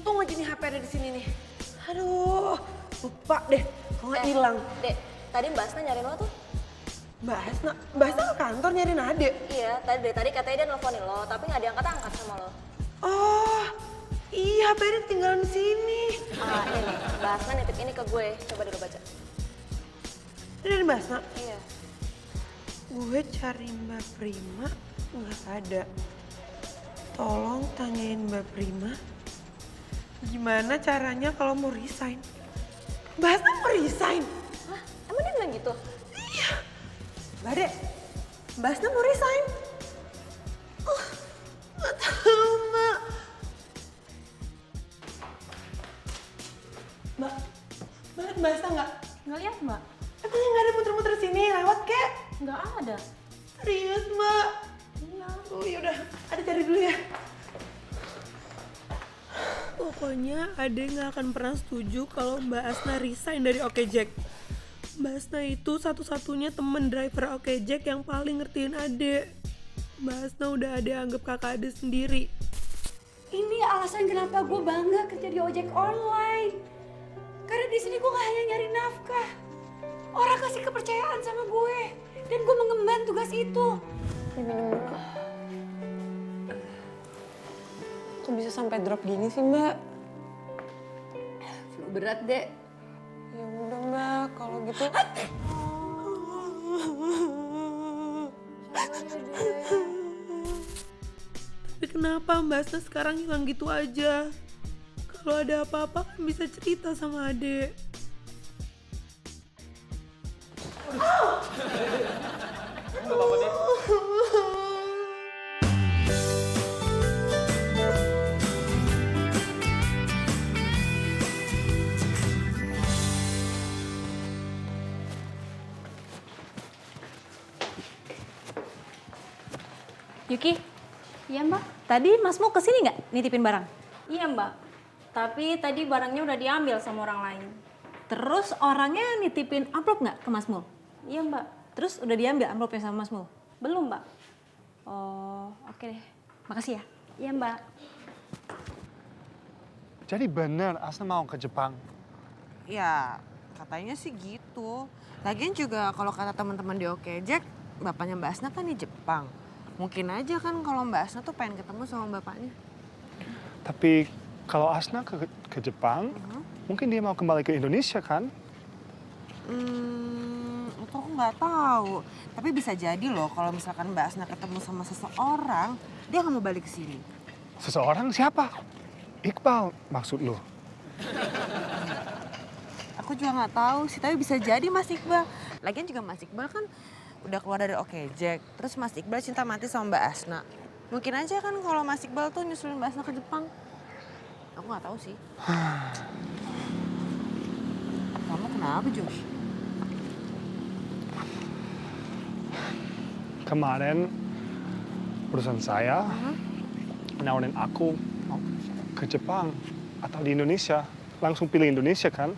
Untung aja nih HP ada di sini nih. Aduh, lupa deh. Kok nggak hilang? Dek, tadi Mbak Asna nyariin lo tuh. Mbak Asna ke kantor nyariin Ade. Iya, dari tadi katanya dia nelfonin lo, tapi nggak diangkat-angkat sama lo. Oh, iya HP ada ketinggalan di sini. Ah, ini nih, Mbak Asna nitip ini ke gue. Coba dulu baca. Ini dari Mbak Asna. Iya. Gue cari Mbak Prima, nggak ada. Tolong tanyain Mbak Prima, gimana caranya kalau mau resign? Mbak Asna mau resign? Hah? Emang dia bilang gitu? Iya. Mbak Ade, Mbak Asna mau resign? Oh, nggak tahu, Mbak. Mbak Asna nggak? Nggak lihat Mbak? Emangnya nggak ada muter-muter sini, lewat kek? Nggak ada. Serius, Mbak? Iya. Oh yaudah, Ade cari dulu ya. Pokoknya Ade nggak akan pernah setuju kalau Mbak Asna resign dari Oke Jack. Mbak Asna itu satu-satunya temen driver Oke Jack yang paling ngertiin Ade. Mbak Asna udah Ade anggap kakak Ade sendiri. Ini alasan kenapa gue bangga kerja di ojek online. Karena di sini gue gak hanya nyari nafkah. Orang kasih kepercayaan sama gue. Dan gue mengemban tugas itu. Kok bisa sampai drop gini sih, Mbak? Flu berat, Dek. Ya udah, Mbak, kalau gitu. Tapi kenapa Mbak Asna sekarang hilang gitu aja? Kalau ada apa-apa kan bisa cerita sama Ade. Yuki, Iya, Mbak? tadi Masmu kesini nggak nitipin barang? Iya, Mbak. Tapi tadi barangnya udah diambil sama orang lain. Terus orangnya nitipin amplop nggak ke Masmu? Iya, Mbak. Terus udah diambil amplopnya sama Masmu? Belum, Mbak. Oh, oke deh. Makasih ya. Iya, Mbak. Jadi bener Asna mau ke Jepang. Ya, katanya sih gitu. Lagian juga kalau kata teman-teman di Oke Jack, bapaknya Mbak Asna kan di Jepang. Mungkin aja kan kalau Mbak Asna tuh pengen ketemu sama bapaknya. Tapi kalau Asna ke Jepang, mungkin dia mau kembali ke Indonesia kan? Itu aku nggak tahu. Tapi bisa jadi loh kalau misalkan Mbak Asna ketemu sama seseorang, dia nggak mau balik ke sini. Seseorang siapa? Iqbal maksud lo? Aku juga nggak tahu sih, tapi bisa jadi Mas Iqbal. Lagian juga Mas Iqbal kan udah keluar dari Oke Jack. Terus Mas Iqbal cinta mati sama Mbak Asna. Mungkin aja kan kalau Mas Iqbal tuh nyusulin Mbak Asna ke Jepang. Aku nggak tahu sih. Kamu kenapa, Josh? Kemarin perusahaan saya nawarin aku mau ke Jepang atau di Indonesia. Langsung pilih Indonesia kan?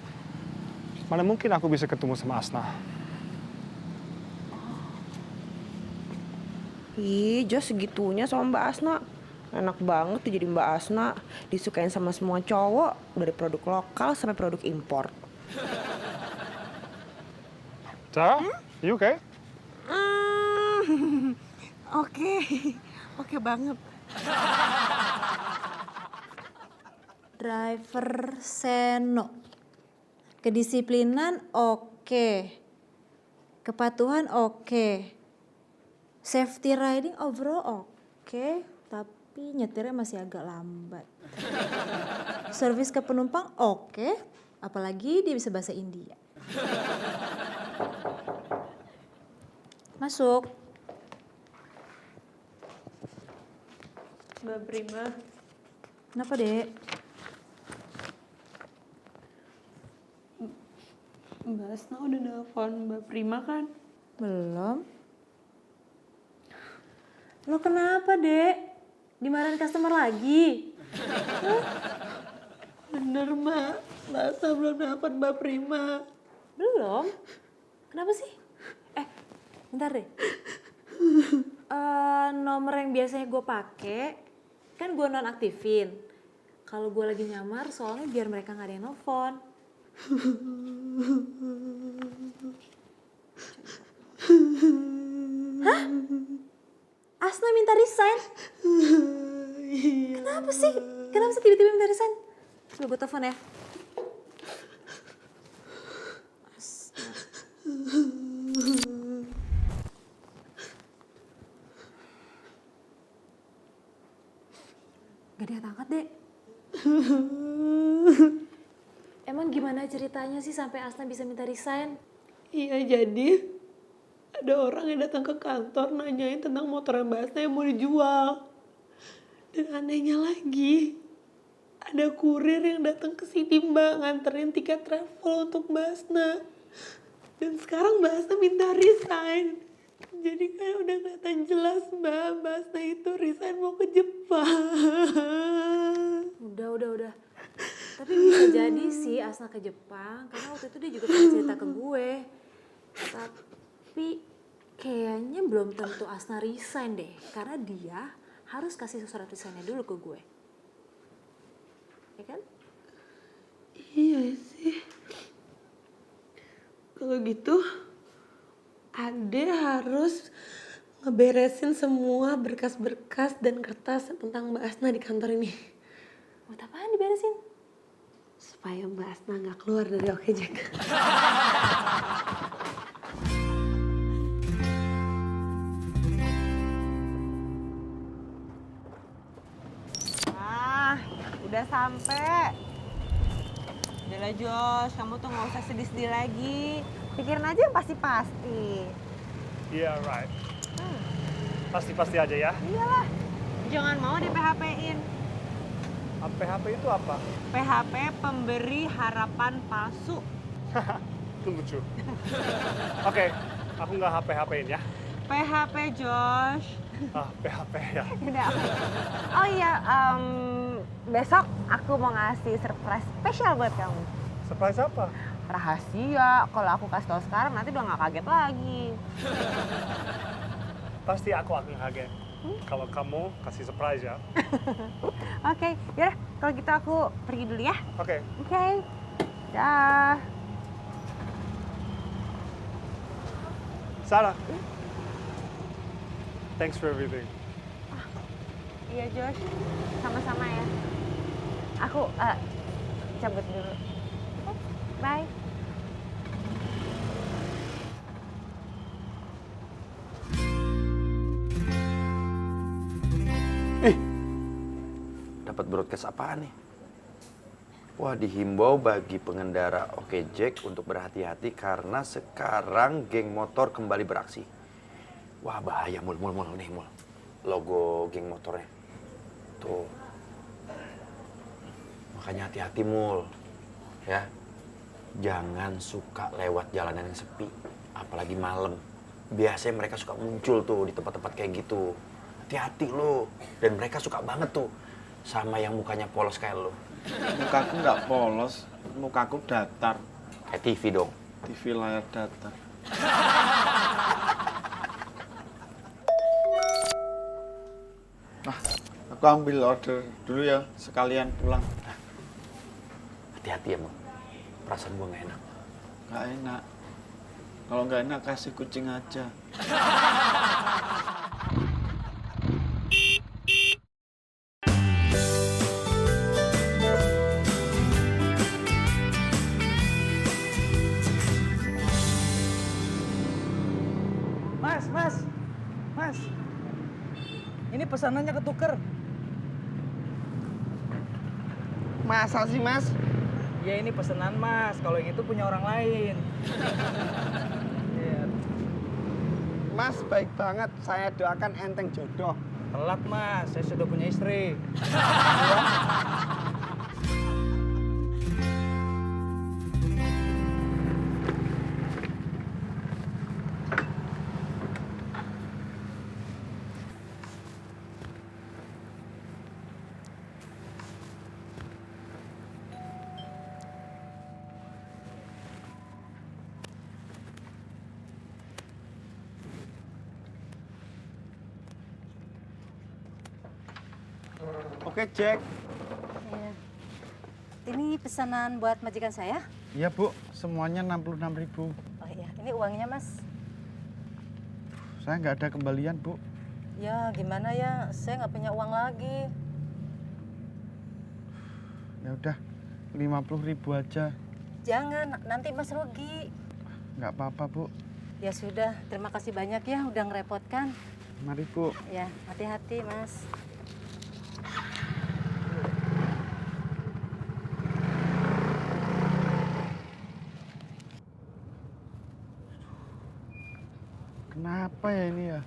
Mana mungkin aku bisa ketemu sama Asna? Ih, Josh segitunya sama Mbak Asna. Enak banget tuh jadi Mbak Asna. Disukain sama semua cowok, dari produk lokal sampai produk impor. Ja, you okay? Oke, oke banget. Driver Seno. Kedisiplinan oke. Kepatuhan oke. Safety riding overall oke. Tapi nyetirnya masih agak lambat. Servis ke penumpang oke. Apalagi dia bisa bahasa India. Masuk. Mbak Prima, Kenapa, Dek? Mbak Asna udah nelpon Mbak Prima kan? Belum. Lo kenapa, Dek? Dimarahin customer lagi? Bener, Mbak. Mbak Asna belum nelpon Mbak Prima. Belum? Kenapa sih? Bentar deh. Nomor yang biasanya gue pakai kan gue nonaktifin. kalau gue lagi nyamar soalnya biar mereka nggak ada yang nelfon. Hah? Asna minta resign? Kenapa sih? Kenapa sih tiba-tiba minta resign? Coba gue telepon ya. Asna. Gak diangkat, Dek. Emang gimana ceritanya sih sampai Asna bisa minta resign? Iya, jadi ada orang yang datang ke kantor nanyain tentang motor Mbak Asna yang mau dijual. Dan anehnya lagi, ada kurir yang datang ke sini Mbak nganterin tiket travel untuk Mbak Asna. Dan sekarang Mbak Asna minta resign. Jadi kayak udah kelihatan jelas Mbak Asna itu resign mau ke Jepang. Udah. Tapi bisa jadi sih Asna ke Jepang, karena waktu itu dia juga pernah cerita ke gue. Tapi kayaknya belum tentu Asna resign deh, karena dia harus kasih surat resignnya dulu ke gue. Ya kan? Iya sih. Kalau gitu, Ade harus ngeberesin semua berkas-berkas dan kertas tentang Mbak Asna di kantor ini. Buat apaan diberesin? Supaya Mbak Asna nggak keluar dari OKJek. Udah sampai. Udahlah Josh, kamu tuh nggak usah sedih-sedih lagi. Pikirin aja yang pasti-pasti. Iya, right. Pasti-pasti aja ya. Iyalah, jangan mau di PHP-in. PHP itu apa? PHP pemberi harapan palsu. Itu lucu. Oke, aku nggak HP-HP-in ya. PHP Josh. PHP ya. Udah. Oh iya, besok aku mau ngasih surprise spesial buat kamu. Surprise apa? Rahasia, kalau aku kasih tau sekarang nanti udah gak kaget lagi. Pasti aku akan kaget. Kalau kamu kasih surprise ya. Oke, yaudah kalau gitu aku pergi dulu ya. Oke. Oke. Dah. Sarah. Thanks for everything. Iya Josh, sama-sama ya. Aku cabut dulu. Bye. Dapat broadcast apaan nih? Wah, dihimbau bagi pengendara OKJek untuk berhati-hati karena sekarang geng motor kembali beraksi. Wah, bahaya mul nih mul. Logo geng motornya. Tuh. Makanya hati-hati mul. Ya. Jangan suka lewat jalanan yang sepi, apalagi malam. Biasanya mereka suka muncul tuh di tempat-tempat kayak gitu. Hati-hati lo. Dan mereka suka banget tuh sama yang mukanya polos kayak lo. Mukaku nggak polos, mukaku datar. Kayak TV dong. TV layar datar. Aku ambil order dulu ya, sekalian pulang. Hati-hati ya, Mo. Perasaan gua nggak enak. Nggak enak. Kalau nggak enak kasih kucing aja. Mas, ini pesanannya ketuker. Masa sih, Mas? Ya ini pesanan Mas, kalau yang itu punya orang lain. Iya. Mas baik banget, saya doakan enteng jodoh. Telat Mas, saya sudah punya istri. Oke, Jack. Iya. Ini pesanan buat majikan saya? Iya Bu, semuanya 66.000. Oh iya, ini uangnya Mas. Saya nggak ada kembalian Bu. Ya gimana ya, saya nggak punya uang lagi. Ya udah, 50.000 aja. Jangan, nanti Mas rugi. Nggak apa-apa Bu. Ya sudah, terima kasih banyak ya udah ngerepotkan. Mari Bu. Ya, hati-hati Mas. Kenapa ya ini ya?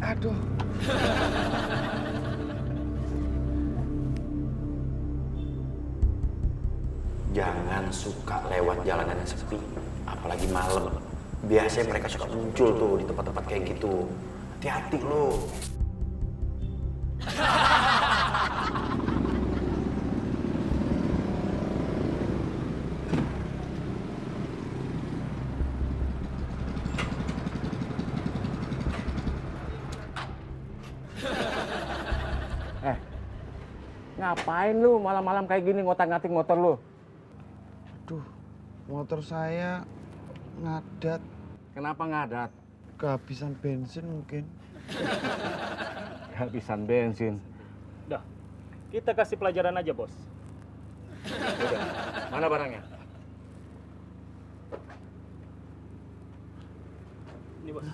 Aduh. Jangan suka lewat jalanan yang sepi, apalagi malam. Biasanya mereka suka muncul tuh di tempat-tempat kayak gitu. Hati-hati lo. Ngapain lu malam-malam kayak gini ngotak-ngatik motor lu? Aduh, motor saya ngadat. Kenapa ngadat? Kehabisan bensin mungkin. Kehabisan bensin. Dah, kita kasih pelajaran aja, Bos. Udah, mana barangnya? Ini, Bos.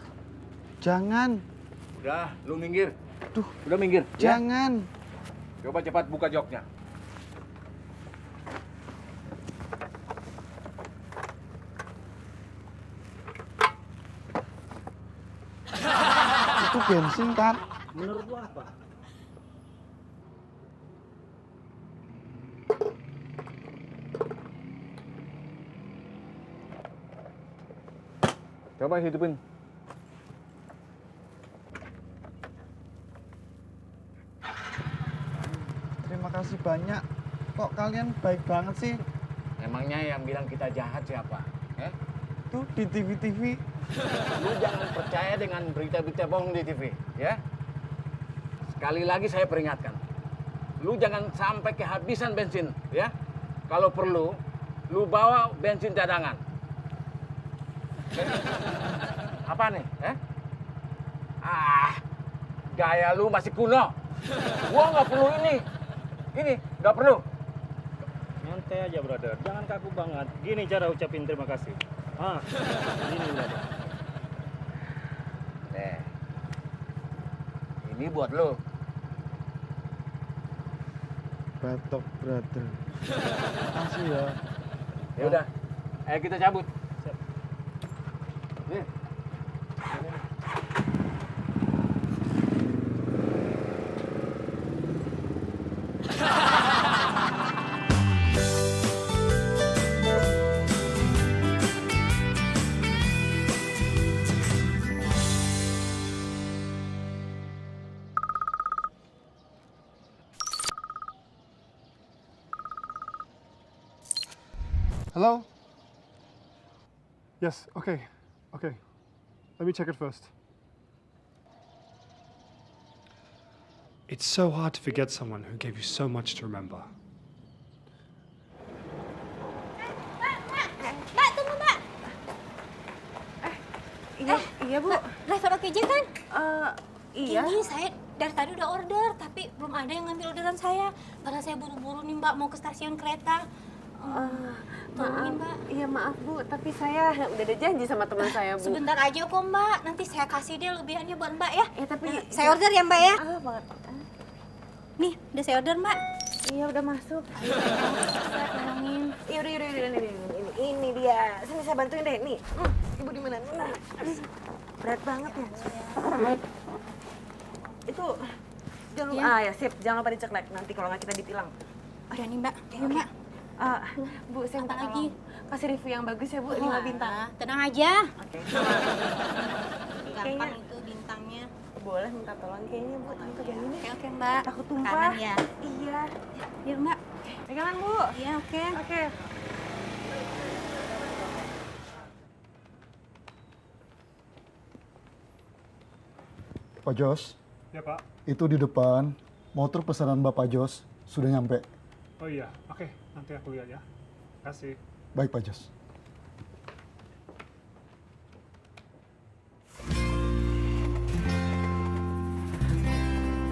Jangan. Udah, lu minggir. Duh, udah minggir. Jangan. Ya? Coba cepat buka joknya. Itu bensin kan? Menurut lu apa? Coba hidupin. Terima kasih banyak. Kok kalian baik banget sih? Emangnya yang bilang kita jahat siapa? Tuh di TV-TV. Lu jangan percaya dengan berita-berita bohong di TV, ya. Sekali lagi saya peringatkan. Lu jangan sampai kehabisan bensin, ya. Kalau perlu, lu bawa bensin cadangan. Apa nih, gaya lu masih kuno. Gua nggak perlu ini. Ini, nggak perlu. Nyantai aja, brother. Jangan kaku banget. Gini cara ucapin terima kasih. Gini, brother. Ini buat lo. Batok brother. Makasih ya. Ya udah, ayo kita cabut. Siap. Nih. Hello? Yes, okay. Okay. Let me check it first. It's so hard to forget someone who gave you so much to remember. Mbak, tunggu Mbak. Iya Bu. Driver OKJ kan? Iya. Ini saya dari tadi udah order, tapi belum ada yang ngambil orderan saya. Padahal saya buru-buru nih Mbak, mau ke stasiun kereta. Maaf, iya maaf Bu, tapi saya udah ada janji sama teman saya Bu. Sebentar aja kok Mbak, nanti saya kasih deh lebihannya buat Mbak ya. Tapi saya order ya Mbak ya. Banget. Nih, udah saya order Mbak. Iya udah masuk. Ayo, saya tolongin. Iya udah ini dia. Sini saya bantuin deh nih. Ibu di mana? Berat banget ya. Itu jangan lupa ya sip, jangan lupa diceklek nanti kalau nggak kita ditilang. Udah nih Mbak, ayo Mbak. Bu, saya minta tolong kasih review yang bagus ya Bu, 5 bintang. Tenang aja. Oke. Gampang itu bintangnya. Boleh minta tolong kayaknya Bu, tante begini. Oke Mbak. Takut tumpah. Kanan ya. Iya. Yuk Mbak. Pegangan Bu. Iya oke. Oke. Pak Jos, Ya Pak. itu di depan motor pesanan Bapak Jos sudah nyampe. Oh iya, oke. Nanti aku lihat ya. Kasih. Baik Pak Jos.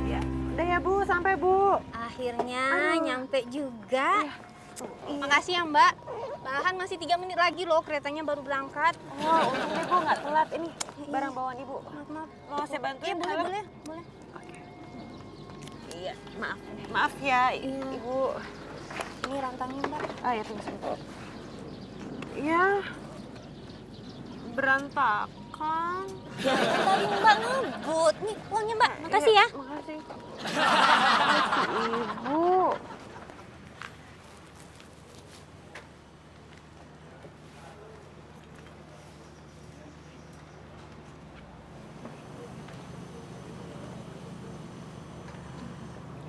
Ya, udah ya Bu, sampai Bu. Akhirnya nyampe juga. Makasih ya Mbak. Malahan masih 3 menit lagi loh, keretanya baru berangkat. Oh, untungnya Ibu nggak telat. Ini barang bawaan Ibu. Maaf. Mau saya bantuin? Iya, Halo? boleh. Iya, maaf ya Ibu. Ini rantangnya Mbak. Oh ya, tunggu sebentar. Iya, berantakan. Ya, tadi Mbak ngebut. Nih, uangnya Mbak. Makasih ya. Makasih. Makasih Ibu.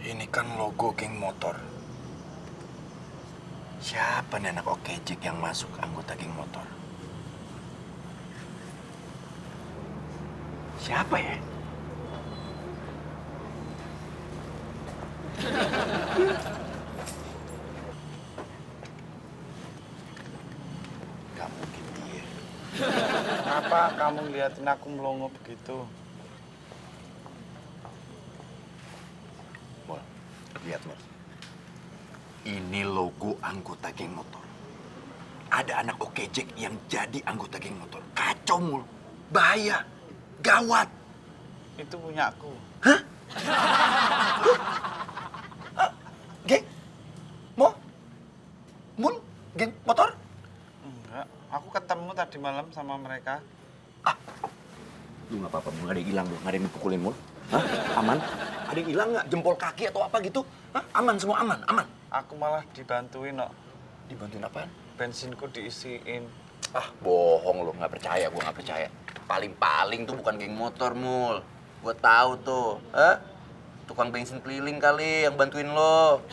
Ini kan logo geng motor. Siapa nih anak okejek yang masuk anggota geng motor? Siapa ya? Gak mungkin dia. Kenapa kamu ngeliatin aku melongo begitu? Mul, lihat Mul. Ini logo anggota geng motor. Ada anak okejek yang jadi anggota geng motor. Kacau Mul, bahaya, gawat. Itu punya aku. Hah? Geng? Mul? Geng motor? Enggak, aku ketemu tadi malam sama mereka. Lu nggak apa-apa, Mul. Nggak ada yang hilang, Mul. Nggak ada yang dipukulin, Mul. Hah? Aman? Ada yang hilang nggak? Jempol kaki atau apa gitu? Hah? Aman semua, aman, aman. Aku malah dibantuin, kok. Dibantuin apaan? Bensinku diisiin. Ah, bohong lu. Nggak percaya, gua nggak percaya. Paling-paling tuh bukan geng motor, Mul. Gua tahu tuh. Hah? Tukang bensin keliling kali yang bantuin lo.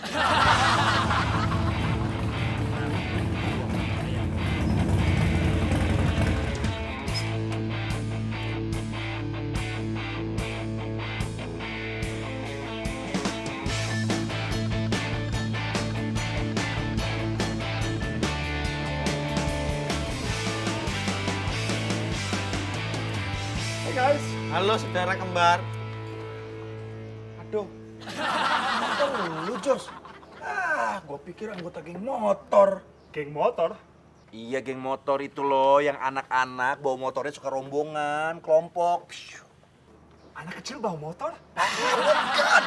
Hey guys. Halo saudara kembar. Aduh. Motor lu, Jos. Gua pikir anggota geng motor. Geng motor? Iya, geng motor itu loh, yang anak-anak bawa motornya suka rombongan, kelompok. Anak kecil bawa motor? Bukan.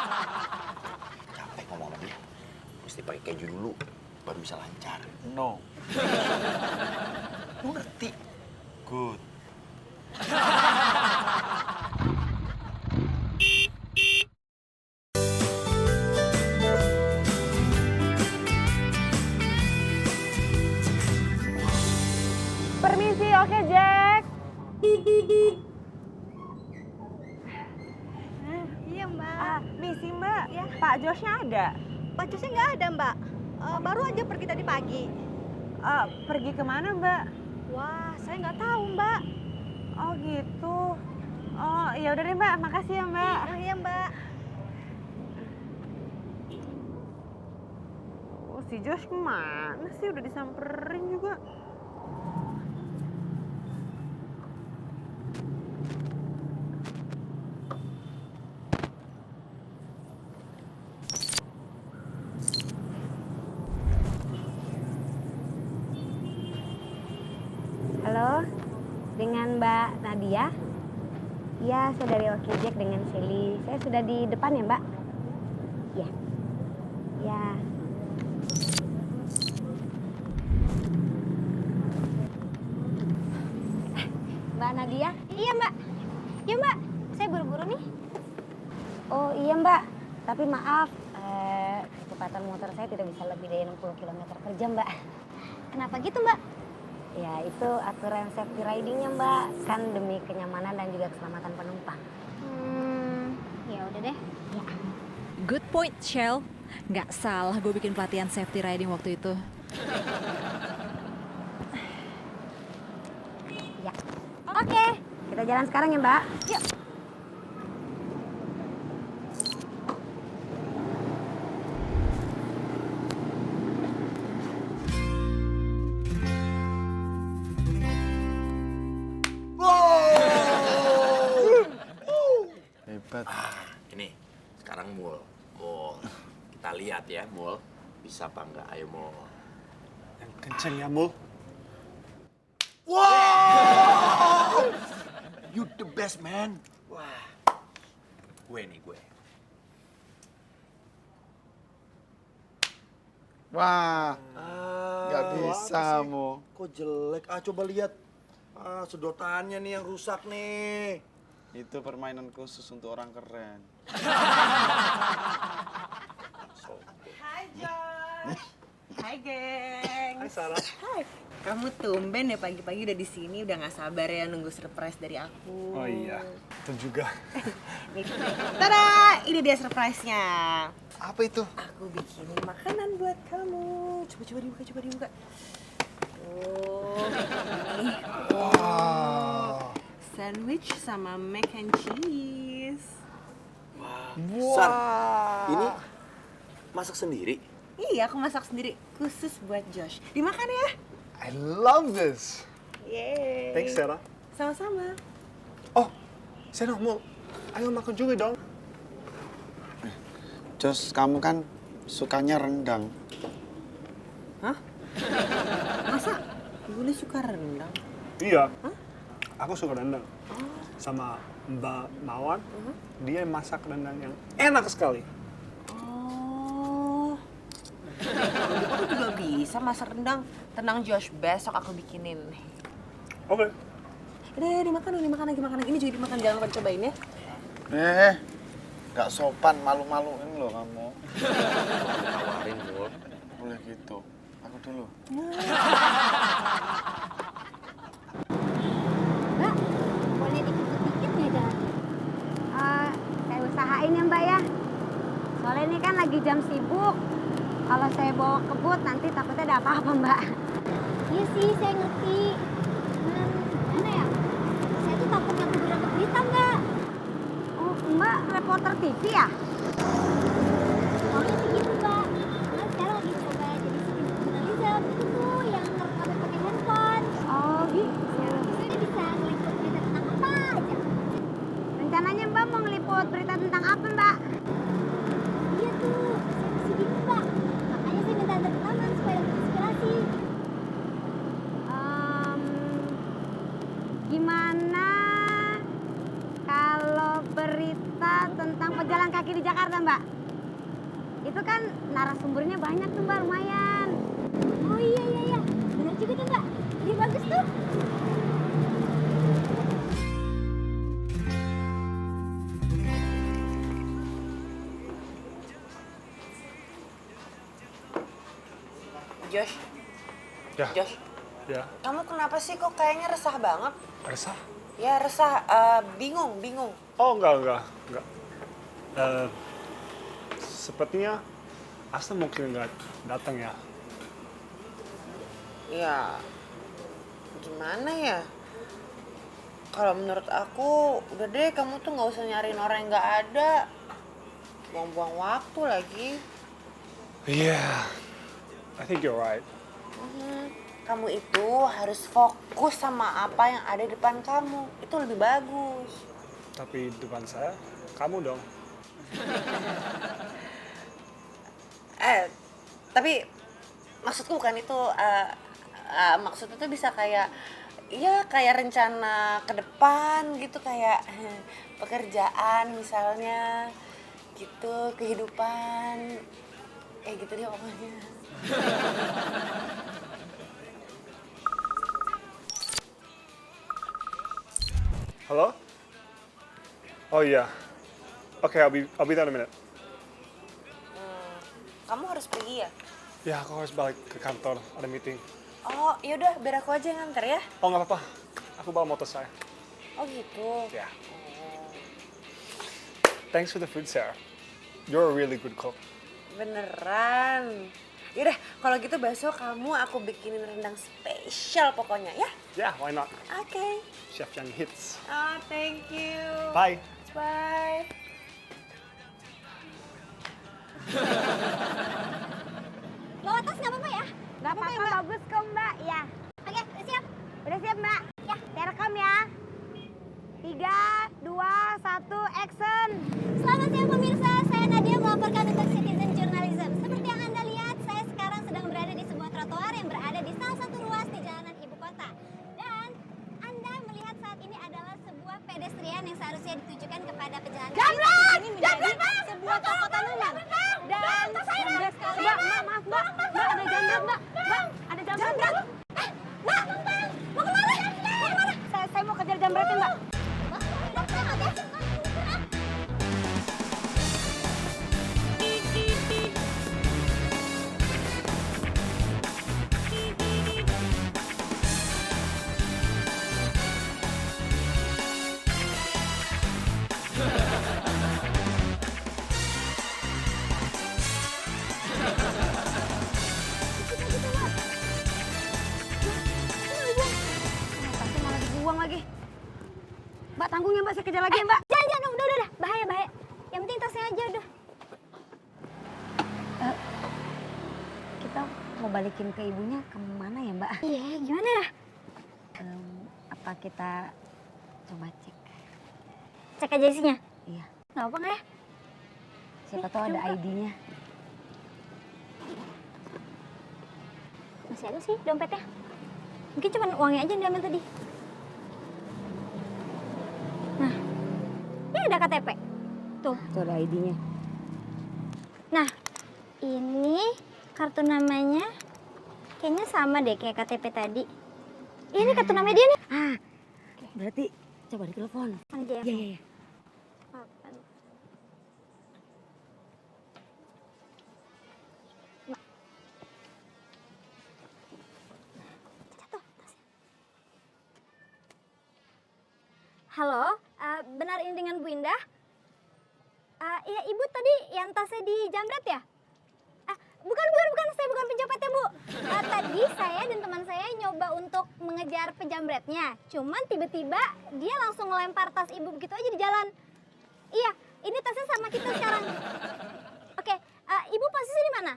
Capek ngomong sama dia. Mesti pakai keju dulu, baru bisa lancar. No. Lu ngerti? Good. Permisi, oke Jack. Iya Mbak. Misi Mbak, Ya. Pak Josnya ada? Pak Josnya nggak ada Mbak. Baru aja pergi tadi pagi. Pergi kemana Mbak? Wah, saya nggak tahu Mbak. Oh gitu. Oh ya udah deh Mbak, makasih ya Mbak. Iya Mbak. Oh, si Josh kemana sih? Udah disamperin juga. Halo, dengan Mbak Nadia? Iya, saya dari Okejek dengan Shelly. Saya sudah di depan ya, Mbak? Iya. Ya. Mbak Nadia? Iya, Mbak. Iya, Mbak. Saya buru-buru nih. Oh, iya, Mbak. Tapi maaf, kecepatan motor saya tidak bisa lebih dari 60 km per jam, Mbak. Kenapa gitu, Mbak? Ya, itu aturan safety riding-nya, Mbak. Kan demi kenyamanan dan juga keselamatan penumpang. Ya udah deh. Ya. Good point, Shell. Nggak salah gue bikin pelatihan safety riding waktu itu. Ya. Oke, kita jalan sekarang ya, Mbak. Yuk. hebat. Ini sekarang Mul. Kita lihat ya Mul, bisa apa enggak? Ayo Mul. Yang kenceng ya Mul. Wow! You the best man. Wah. Gue. Wah, nggak bisa, Mo. Kok jelek? Coba lihat. Sedotannya nih yang rusak nih. Itu permainan khusus untuk orang keren. Hai Josh. Hai geng. Hai Sarah. Hai. Kamu tumben ya pagi-pagi udah di sini, udah nggak sabar ya nunggu surprise dari aku. Oh iya, itu juga. Tada, ini dia surprise-nya. Apa itu? Aku bikin makanan buat kamu. Coba dibuka. Oh, ini. Wow. Sandwich sama mac and cheese. San, ini masak sendiri? Iya, aku masak sendiri khusus buat Josh. Dimakan ya. I love this. Yeay. Thanks Sarah. Sama-sama. Oh, Sarah Mul, ayo makan juga dong. Jos, kamu kan sukanya rendang. Hah? Masa boleh suka rendang? Iya. Aku suka rendang. Sama Mbak Mawar, dia masak rendang yang enak sekali. Oh. Aku juga bisa masak rendang. Tenang Josh, besok aku bikinin. Oke. Udah, dimakan lagi. Ini juga dimakan, jangan lupa cobain ya. Nggak sopan, malu-maluin loh kamu. Tawarin, Mul. Boleh gitu. Aku dulu. Mbak, boleh dikit-dikit ya jangan? Saya usahain ya Mbak ya. Soalnya ini kan lagi jam sibuk. Kalau saya bawa kebut nanti takutnya ada apa-apa Mbak. Iya sih, saya ngerti. Gimana ya? Saya tuh takutnya keburu dapet berita Mbak. Oh, Mbak reporter TV ya? Soalnya sih gitu Mbak. Mbak sekarang lagi coba jadi jurnalism itu tuh yang ngerekam pakai handphone. Oh gitu. Saya bisa ngeliput berita tentang apa aja. Rencananya Mbak mau ngeliput berita tentang apa Mbak? Iya tuh, saya masih bingung Mbak. Makanya saya minta antar ke taman supaya dapat inspirasi. Gimana kalau berita tentang pejalan kaki di Jakarta Mbak? Itu kan narasumbernya banyak tuh Mbak, lumayan. Oh iya. Benar juga tuh Mbak. Ini bagus tuh. Josh. Ya. Josh. Ya. Kamu kenapa sih kok kayaknya resah banget? Resah? Ya resah, bingung. Oh enggak. Sepertinya Asna mungkin nggak datang ya. Ya, gimana ya? Kalau menurut aku, udah deh kamu tuh nggak usah nyariin orang yang nggak ada. Buang-buang waktu lagi. Yeah, I think you're right. Kamu itu harus fokus sama apa yang ada di depan kamu. Itu lebih bagus. Tapi depan saya, kamu dong. Tapi maksudku bukan itu. Maksudnya tuh bisa kayak, ya kayak rencana ke depan gitu, kayak pekerjaan misalnya, gitu, kehidupan, kayak gitu deh pokoknya. Halo? Oh iya. Okay, I'll be there in a minute. Kamu harus pergi ya? Ya, aku harus balik ke kantor, ada meeting. Oh, yaudah biar aku aja yang nganter ya. Oh, nggak apa-apa. Aku bawa motor saya. Oh gitu? Ya. Thanks for the food, Sarah. You're a really good cook. Beneran. Yaudah, kalau gitu besok aku bikinin rendang spesial pokoknya ya? Yeah, why not? Okay. Chef Yang hits. Oh, thank you. Bye. Bye. Bawa tas nggak apa-apa ya? Nggak apa-apa, bagus kok Mbak. Ya. Oke, udah siap? Udah siap Mbak. Ya, saya rekam ya. 3, 2, 1, action. kejar lagi ya Mbak. Jangan, udah, bahaya. Yang penting tasnya aja udah. Kita mau balikin ke ibunya kemana ya Mbak? Iya, gimana ya? Apa kita coba cek? Cek aja isinya? Iya. Nggak apa nggak ya? Siapa tahu ada ID-nya. Masih ada sih dompetnya. Mungkin cuma uangnya aja yang diambil tadi. Nah, ini ada KTP. Tuh ada ID-nya. Nah, ini kartu namanya kayaknya sama deh kayak KTP tadi. Ini kartu namanya dia nih. Berarti coba ditelepon. Iya. Halo, benar ini dengan Bu Indah? Iya, Ibu tadi yang tasnya dijamret ya? Bukan, saya bukan pencopetnya, Bu. Tadi saya dan teman saya nyoba untuk mengejar penjamretnya. Cuman tiba-tiba dia langsung ngelempar tas Ibu begitu aja di jalan. Iya, ini tasnya sama kita sekarang. Oke, Ibu posisi di mana?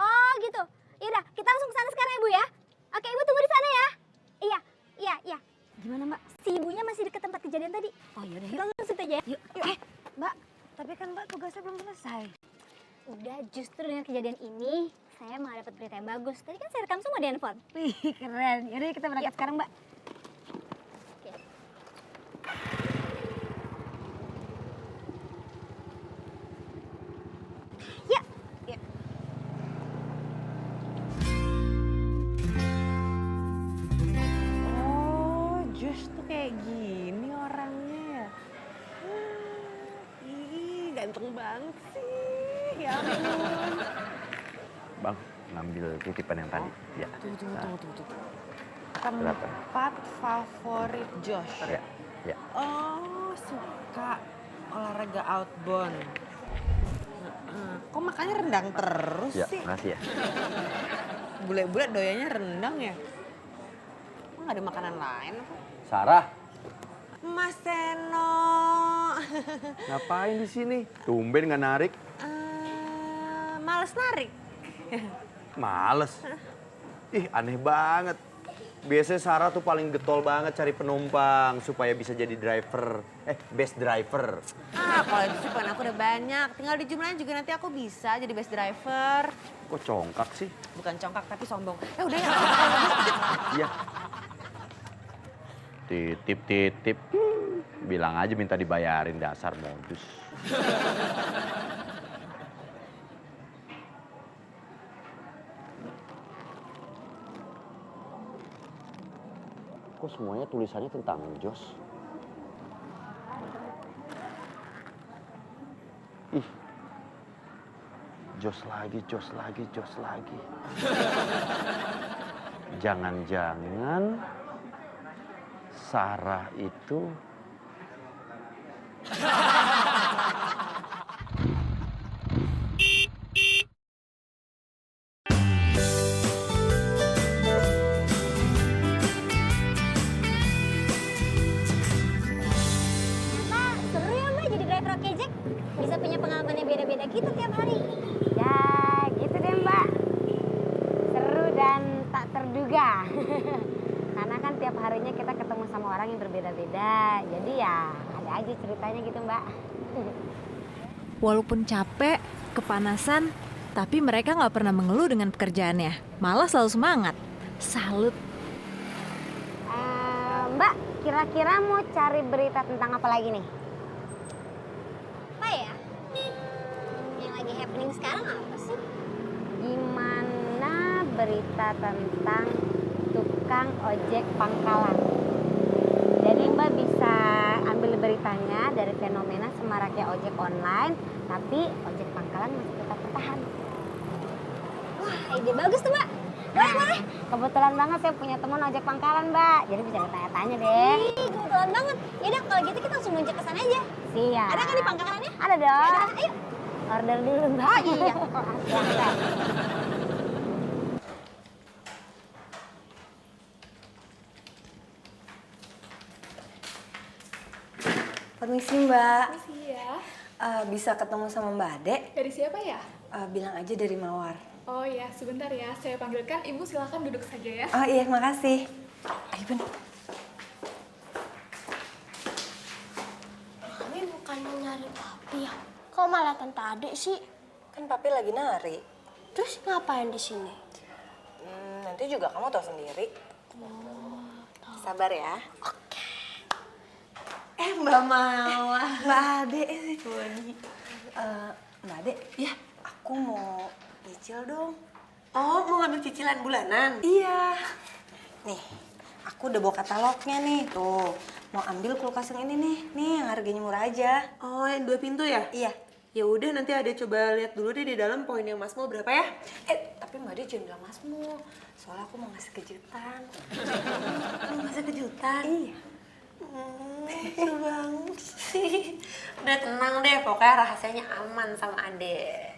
Oh, gitu. Yaudah, kita langsung ke sana sekarang ya, Bu ya. Oke, Ibu tunggu di sana ya. Iya. Gimana Mbak? Si ibunya masih deket tempat kejadian tadi. Oh yaudah, kita langsung aja ya. Yuk. Mbak, tapi kan Mbak tugasnya belum selesai. Udah, justru dengan kejadian ini saya malah dapat berita yang bagus. Tadi kan saya rekam semua di handphone. Wih, keren. Yaudah kita berangkat sekarang Mbak. Oke. Yuk. Josh tuh kayak gini orangnya ya. Ih, ganteng banget sih. Ya ampun. Bang, ngambil titipan yang tadi. Ya. Tunggu. Tempat favorit Josh. Ya. Oh, suka olahraga outbound. Kok makannya rendang terus sih? Ya, makasih ya. Bule-bule doyanya rendang ya? Kok nggak ada makanan lain apa? Sarah, Mas Seno. ngapain di sini? Tumben nggak narik? Males narik. Males. Ih, aneh banget. Biasanya Sarah tuh paling getol banget cari penumpang supaya bisa jadi driver. Best driver. Kalau itu sih plan aku udah banyak. Tinggal dijumlahin juga nanti aku bisa jadi best driver. Kok congkak sih? Bukan congkak tapi sombong. Udah ya. Iya. Titip. Bilang aja minta dibayarin, dasar modus. Kok semuanya tulisannya tentang Jos? Ih. Jos lagi. Jangan-jangan Sarah itu Seru ya Mbak jadi driver Okejek. Bisa punya pengalaman yang beda-beda gitu tiap hari. Ya gitu deh Mbak. Seru dan tak terduga. Karena kan tiap harinya kita ketemu sama orang yang berbeda-beda. Jadi ya ada aja ceritanya gitu Mbak. Walaupun capek, kepanasan, tapi mereka nggak pernah mengeluh dengan pekerjaannya. Malah selalu semangat. Salut. Mbak, kira-kira mau cari berita tentang apa lagi nih? Apa ya? Yang lagi happening sekarang apa sih? Gimana berita tentang tukang ojek pangkalan? Jadi Mbak bisa ambil beritanya dari fenomena semaraknya ojek online, tapi ojek pangkalan masih tetap bertahan. Wah, ide bagus tuh Mbak. Boleh. Kebetulan banget saya punya teman ojek pangkalan Mbak, jadi bisa ditanya-tanya deh. Kebetulan banget. Yaudah kalau gitu kita langsung loncat ke sana aja. Siap. Ada kan di pangkalannya? Ada dong. Yaudah, ayo. Order dulu Mbak. Oh iya. Siap. Permisi Mbak. Permisi ya. Bisa ketemu sama Mbak Ade? Dari siapa ya? Bilang aja dari Mawar. Oh iya, sebentar ya. Saya panggilkan. Ibu silakan duduk saja ya. Oh iya, makasih. Ayo Ben. Kami bukannya nyari papi ya? Kok malah tante Ade sih? Kan papi lagi nari. Terus ngapain di sini? Nanti juga kamu tahu sendiri. Sabar ya. Oke. Mbak Mawar. Mbak Ade. Mbak Ade. Ya. Aku mau nyicil dong. Oh, mau ngambil cicilan bulanan? Iya. Nih, aku udah bawa katalognya nih. Tuh, mau ambil kulkas yang ini nih. Nih, yang harganya murah aja. Oh, yang 2 pintu ya? Iya. Ya udah, nanti Ade coba lihat dulu deh di dalam poin yang Mas mau berapa ya? Tapi Mbak Ade jangan bilang Masmu. Soalnya aku mau ngasih kejutan. Mau ngasih kejutan? Iya. Lucu banget sih. Udah tenang deh, pokoknya rahasianya aman sama Ade.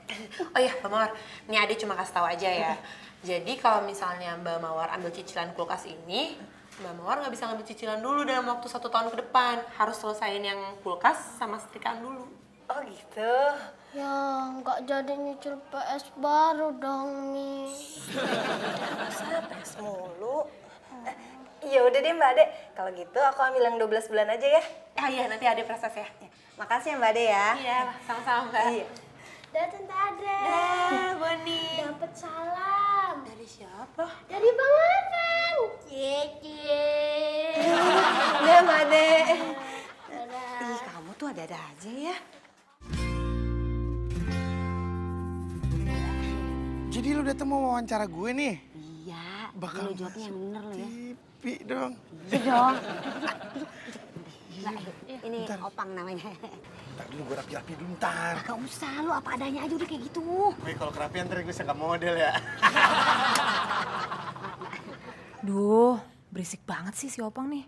Oh iya, Mbak Mawar, ini Ade cuma kasih tahu aja ya. Jadi kalau misalnya Mbak Mawar ambil cicilan kulkas ini, Mbak Mawar nggak bisa ngambil cicilan dulu dalam waktu 1 tahun ke depan. Harus selesaiin yang kulkas sama setrikaan dulu. Oh gitu? Ya, nggak jadi nyicil PS baru dong nih. Masa PS mulu? Iya udah deh Mbak Ade. Kalau gitu aku ambil yang 12 bulan aja ya. Iya, nanti Ade proses ya. Makasih ya Mbak Ade ya. Iya, sama-sama Mbak. Iya. Dah Tante Ade. Dah, Boni. Dapet salam. Dari siapa? Dari Bang Afan. Cie. Udah Mbak Ade. Dadah. Ih, kamu tuh ada-ada aja ya. Jadi lu datang mau wawancara gue nih? Iya, Bakal lu jawabnya yang bener lo ya. Pi dong. Iya dong. Ini Opang namanya. Ntar dulu gue rapi-rapi dulu ntar. Gak usah, lu apa adanya aja udah kayak gitu. Wih, kalau kerapian ntar gue bisa model ya. Duh, berisik banget sih si Opang nih.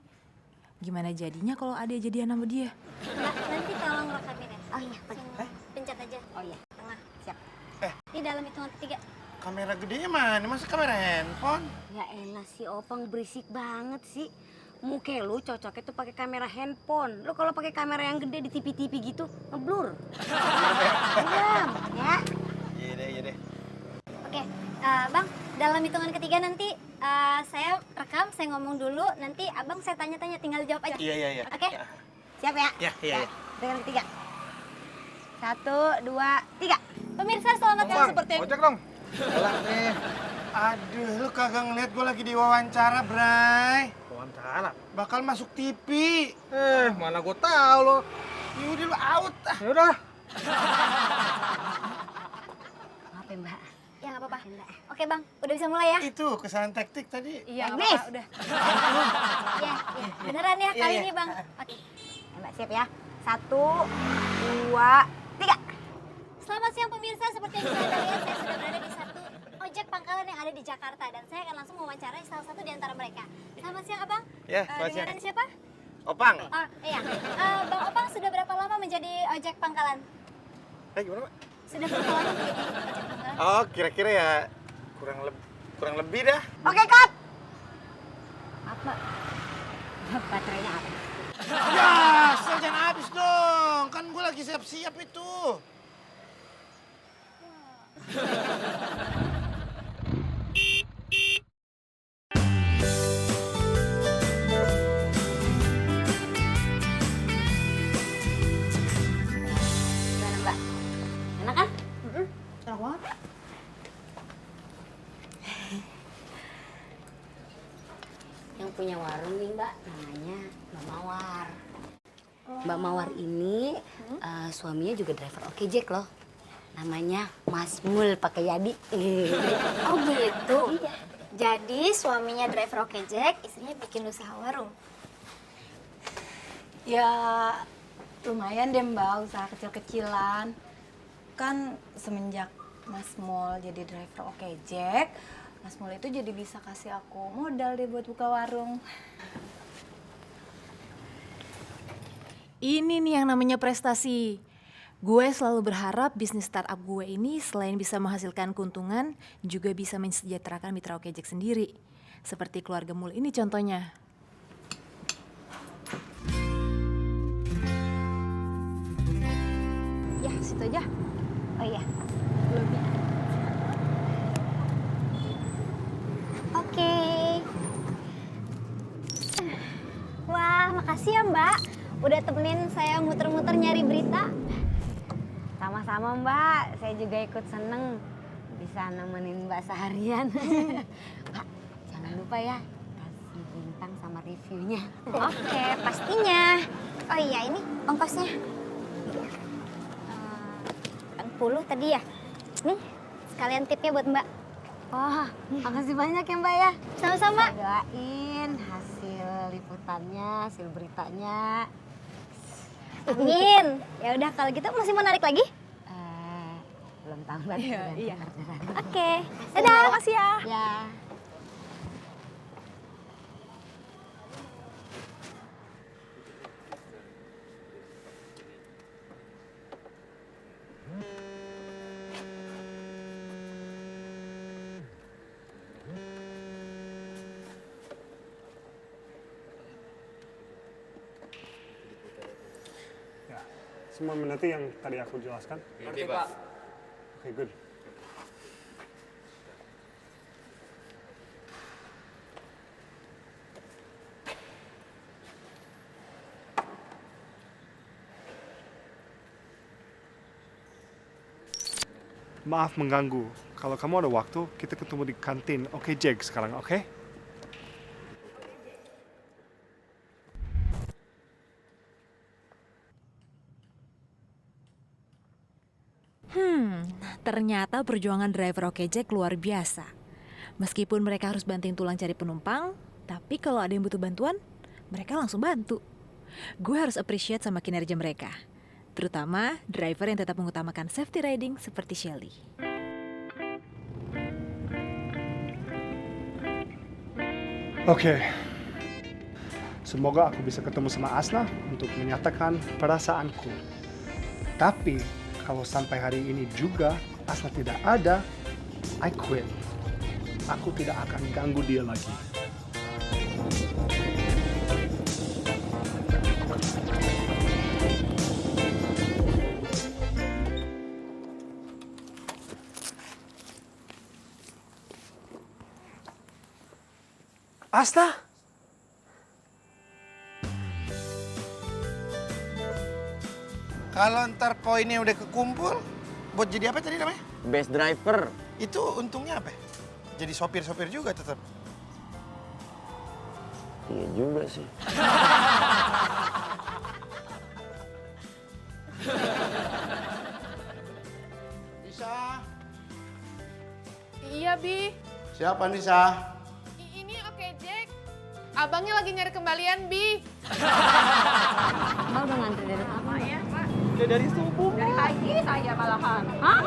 Gimana jadinya kalau Ade jadian sama dia? Mbak, nanti tolong rekamin ya. Oh iya, pencet aja. Oh iya, tengah, siap. Di dalam hitungan ketiga. Kamera gedenya mana? Masa kamera handphone? Ya elah si Opang berisik banget sih. Muka lu cocoknya tuh pakai kamera handphone. Lu kalau pakai kamera yang gede di TV-TV gitu, ngeblur. Diam, ya. Iya deh. Oke, Bang, dalam hitungan ketiga nanti saya rekam, saya ngomong dulu, nanti Abang saya tanya-tanya, tinggal jawab aja. Iya. Oke? Siap ya? Iya. Hitungan ketiga. 1, 2, 3. Pemirsa selamat datang seperti yang... Ojek dong. Alah nih. Aduh, lu kagak ngeliat gue lagi diwawancara, Bray. Wawancara? Bakal masuk TV. Mana gue tahu lo. Yaudah lu out. Yaudah. Maaf ya Mbak. Ya nggak apa-apa. Oke Bang, udah bisa mulai ya? Itu kesalahan taktik tadi. Iya, apa-apa, udah. Iya, beneran ya kali ini Bang. Oke, Mbak siap ya. 1, 2, 3. Selamat siang pemirsa, seperti yang bisa Anda lihat, saya sudah berada di satu ojek pangkalan yang ada di Jakarta. Dan saya akan langsung mewawancarai salah satu di antara mereka. Selamat siang Abang. Ya, selamat siang. Dengan siapa? Opang. Oh, iya. Bang Opang sudah berapa lama menjadi ojek pangkalan? Gimana, Pak? Sudah berapa lama menjadi ojek pangkalan? Oh, kira-kira ya kurang lebih dah. Oke, cut! Apa? Baterainya apa? Ya, saya jangan habis dong. Kan gue lagi siap-siap itu. Gimana Mbak? Enak kan? Enak banget. Yang punya warung nih Mbak, namanya Mbak Mawar. Mbak Mawar ini suaminya juga driver Okejek loh. Namanya Mas Mul pakai Yadi. Oh gitu? Iya. Jadi suaminya driver Okejek, istrinya bikin usaha warung. Ya lumayan deh Mbak, usaha kecil-kecilan. Kan semenjak Mas Mul jadi driver Okejek, Mas Mul itu jadi bisa kasih aku modal deh buat buka warung. Ini nih yang namanya prestasi. Gue selalu berharap bisnis startup gue ini selain bisa menghasilkan keuntungan, juga bisa mensejahterakan mitra Okejek sendiri. Seperti keluarga Mul ini contohnya. situ aja. Oh iya. Oke. Wah, makasih ya Mbak. Udah temenin saya muter-muter nyari berita. Sama-sama Mbak, saya juga ikut seneng bisa nemenin Mbak seharian. Mbak, jangan lupa ya kasih bintang sama reviewnya. Oke, pastinya. Oh iya, ini ongkosnya. 40 tadi ya? Nih, sekalian tipnya buat Mbak. Wah, makasih banyak ya Mbak ya. Sama-sama. Saya doain hasil liputannya, hasil beritanya. Amin. Ya udah kalau gitu masih mau narik lagi? Belum tahu Mbak. Iya. Oke. Dadah, makasih ya. Ya. Semua mengerti yang tadi aku jelaskan? Ngerti, Pak. Oke, good. Maaf mengganggu. Kalau kamu ada waktu, kita ketemu di kantin Oke Jack sekarang, oke? Ternyata perjuangan driver Oke Jack luar biasa. Meskipun mereka harus banting tulang cari penumpang, tapi kalau ada yang butuh bantuan, mereka langsung bantu. Gue harus appreciate sama kinerja mereka. Terutama driver yang tetap mengutamakan safety riding seperti Shelly. Oke. Semoga aku bisa ketemu sama Asna untuk menyatakan perasaanku. Tapi kalau sampai hari ini juga Asna tidak ada, I quit. Aku tidak akan ganggu dia lagi. Asna? Kalau ntar poinnya udah kekumpul, buat jadi apa tadi namanya? Best driver. Itu untungnya apa? Jadi sopir-sopir juga tetap. Iya juga sih. Nisa. Iya, Bi. Siapa Nisa? Ini Oke Jack. Abangnya lagi nyari kembalian, Bi. Mbak udah ngantri dari lama ya, Pak? Udah dari subuh. Dari pagi saya malahan. Hah?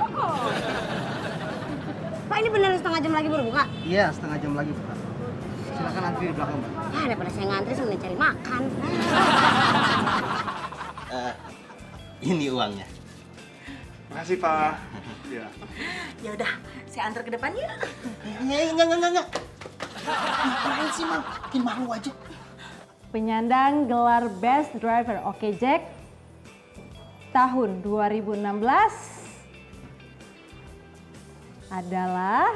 Pak, ini beneran setengah jam lagi baru buka? Iya, setengah jam lagi buka. Silakan antri di belakang, Mbak. Ah, daripada saya ngantri sambil cari makan. Ini uangnya. Makasih, Pak. Ya. Ya udah, saya antar ke depan ya. Enggak. Ngapain sih, Mam? Bikin malu aja. Penyandang gelar Best Driver Oke Jack tahun 2016 adalah